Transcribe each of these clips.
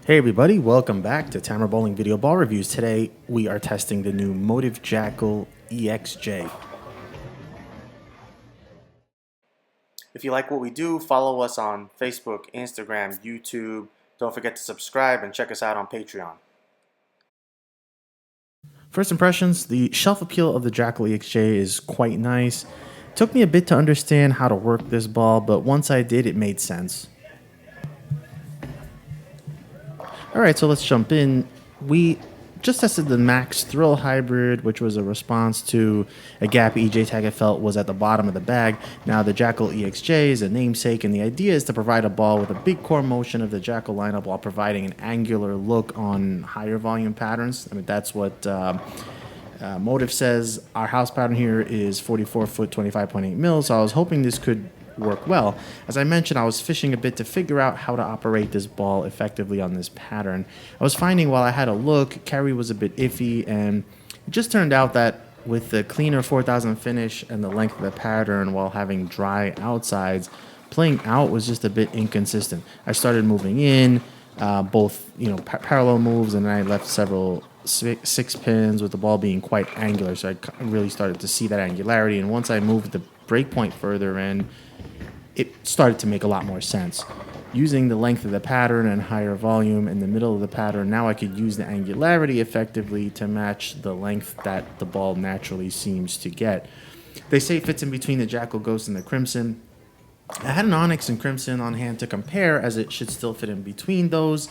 Hey everybody, welcome back to Tamer Bowling Video Ball Reviews. Today we are testing the new Motiv Jackal EXJ. If you like what we do, follow us on Facebook, Instagram, YouTube. Don't forget to subscribe and check us out on Patreon. First impressions, the shelf appeal of the Jackal EXJ is quite nice. It took me a bit to understand how to work this ball, but once I did, it made sense. Alright, so let's jump in. We just tested the Max Thrill Hybrid, which was a response to a gap EJ tag I felt was at the bottom of the bag. Now the Jackal EXJ is a namesake, and the idea is to provide a ball with a big core motion of the Jackal lineup while providing an angular look on higher volume patterns. I mean, that's what Motiv says. Our house pattern here is 44 foot, 25.8 mils, so I was hoping this could work well. As I mentioned, I was fishing a bit to figure out how to operate this ball effectively on this pattern. I was finding while I had a look, carry was a bit iffy, and it just turned out that with the cleaner 4000 finish and the length of the pattern while having dry outsides, playing out was just a bit inconsistent. I started moving in, both parallel moves, and then I left several six pins with the ball being quite angular, so I really started to see that angularity, and once I moved the breakpoint further in, it started to make a lot more sense. Using the length of the pattern and higher volume in the middle of the pattern, now I could use the angularity effectively to match the length that the ball naturally seems to get. They say it fits in between the Jackal Ghost and the Crimson. I had an Onyx and Crimson on hand to compare, as it should still fit in between those.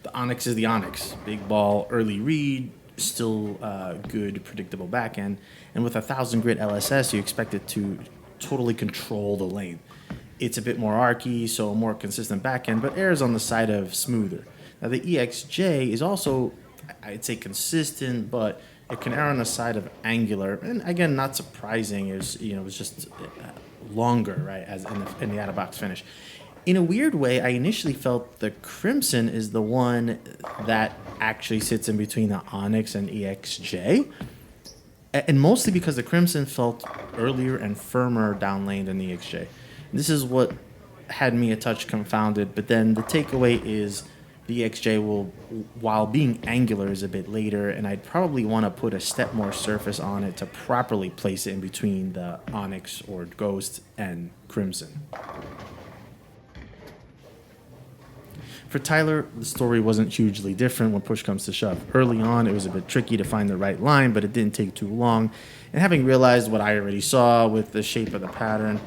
The Onyx is the Onyx. Big ball, early read, still good, predictable backhand. And with a 1000 grit LSS, you expect it to totally control the lane. It's a bit more archy, so a more consistent backhand, but errs on the side of smoother. Now the EXJ is also, I'd say, consistent, but it can err on the side of angular, and again, not surprising. It's just longer, right, as in the out-of-box finish. In a weird way, I initially felt the Crimson is the one that actually sits in between the Onyx and EXJ, and mostly because the Crimson felt earlier and firmer down lane than the EXJ. This is what had me a touch confounded, but then the takeaway is the EXJ will, while being angular, is a bit later, and I'd probably want to put a step more surface on it to properly place it in between the Onyx or Ghost and Crimson. For Tyler, the story wasn't hugely different when push comes to shove. Early on, it was a bit tricky to find the right line, but it didn't take too long. And having realized what I already saw with the shape of the pattern,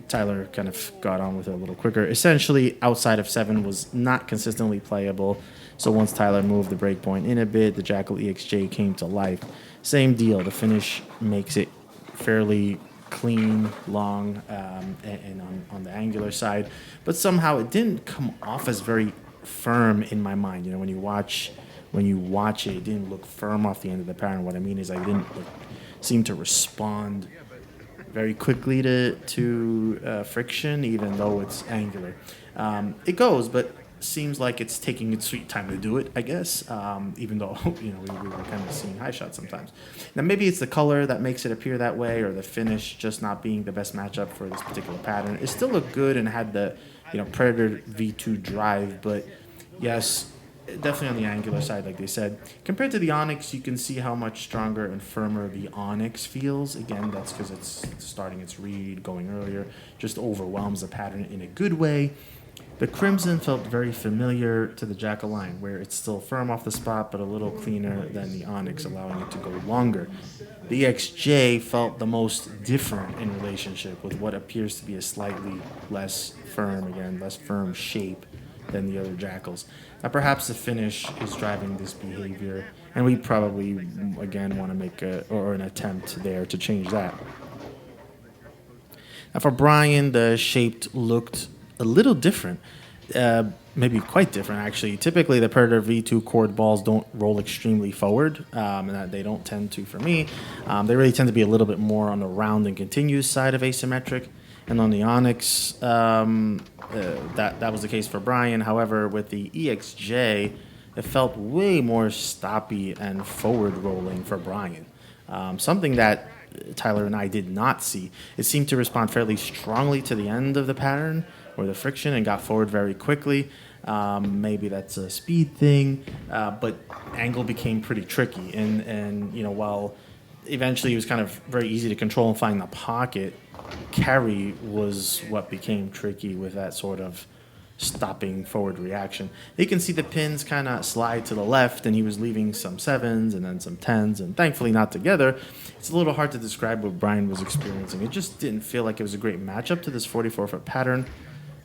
Tyler kind of got on with it a little quicker. Essentially, outside of 7 was not consistently playable, so once Tyler moved the breakpoint in a bit, the Jackal EXJ came to life. Same deal, the finish makes it fairly clean, long, and on the angular side, but somehow it didn't come off as very firm in my mind. When you watch it, it didn't look firm off the end of the pattern. What I mean is I didn't seem to respond very quickly to friction, even though it's angular. It goes, but seems like it's taking its sweet time to do it, I guess, even though we were kind of seeing high shots sometimes. Now maybe it's the color that makes it appear that way, or the finish just not being the best matchup for this particular pattern. It still looked good and had the Predator V2 drive, but yes, definitely on the angular side, like they said. Compared to the Onyx, you can see how much stronger and firmer the Onyx feels. Again, that's because it's starting its read, going earlier, just overwhelms the pattern in a good way. The Crimson felt very familiar to the Jackal line, where it's still firm off the spot, but a little cleaner than the Onyx, allowing it to go longer. The EXJ felt the most different in relationship, with what appears to be a slightly less firm shape than the other Jackals. Now, perhaps the finish is driving this behavior, and we probably, again, want to make an attempt there to change that. Now, for Brian, the shape looked a little different, maybe quite different, actually. Typically, the Predator V2 chord balls don't roll extremely forward, and that they don't tend to for me. They really tend to be a little bit more on the round and continuous side of asymmetric. And on the Onyx, that was the case for Brian. However, with the EXJ, it felt way more stoppy and forward rolling for Brian. Something that Tyler and I did not see. It seemed to respond fairly strongly to the end of the pattern or the friction and got forward very quickly. Maybe that's a speed thing, but angle became pretty tricky. And while eventually it was kind of very easy to control and find the pocket, carry was what became tricky with that sort of stopping forward reaction. You can see the pins kind of slide to the left, and he was leaving some sevens and then some tens, and thankfully not together. It's a little hard to describe what Brian was experiencing. It just didn't feel like it was a great matchup to this 44-foot pattern,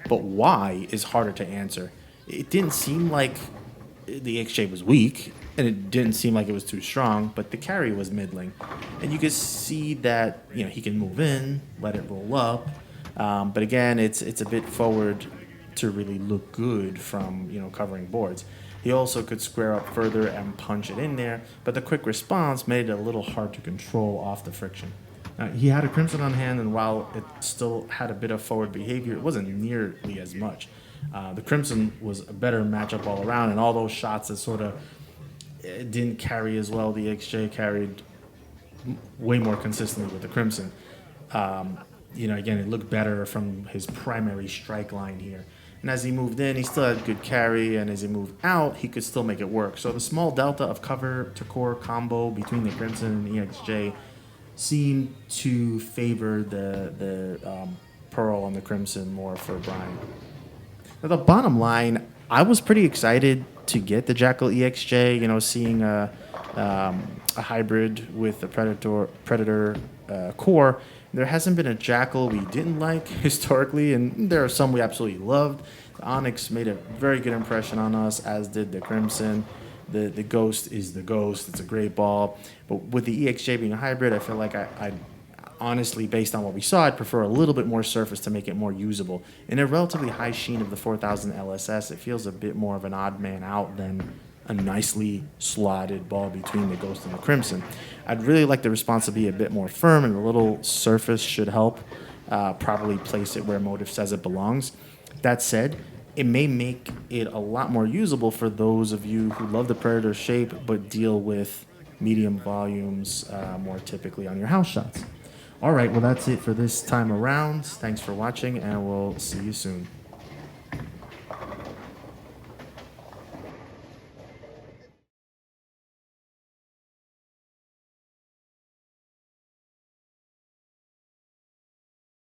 but why is harder to answer. It didn't seem like the EXJ was weak, and it didn't seem like it was too strong, but the carry was middling. And you could see that he can move in, let it roll up, but again, it's a bit forward to really look good from covering boards. He also could square up further and punch it in there, but the quick response made it a little hard to control off the friction. He had a crimson on hand, and while it still had a bit of forward behavior, it wasn't nearly as much. The crimson was a better matchup all around, and all those shots that sort of didn't carry as well, the EXJ carried way more consistently with the crimson. Again, it looked better from his primary strike line here. And as he moved in, he still had good carry, and as he moved out, he could still make it work. So the small delta of cover to core combo between the Crimson and the EXJ seemed to favor the Pearl on the Crimson more for Brian. Now, the bottom line, I was pretty excited to get the Jackal EXJ, seeing a hybrid with the Predator core. There hasn't been a Jackal we didn't like historically, and there are some we absolutely loved. The Onyx made a very good impression on us, as did the Crimson. The Ghost is the Ghost. It's a great ball. But with the EXJ being a hybrid, I feel like I honestly, based on what we saw, I'd prefer a little bit more surface to make it more usable. In a relatively high sheen of the 4000 LSS, it feels a bit more of an odd man out than a nicely slotted ball between the Ghost and the Crimson. I'd really like the response to be a bit more firm, and a little surface should help probably place it where Motiv says it belongs. That said, it may make it a lot more usable for those of you who love the Predator shape but deal with medium volumes more typically on your house shots. All right, well, that's it for this time around. Thanks for watching, and we'll see you soon.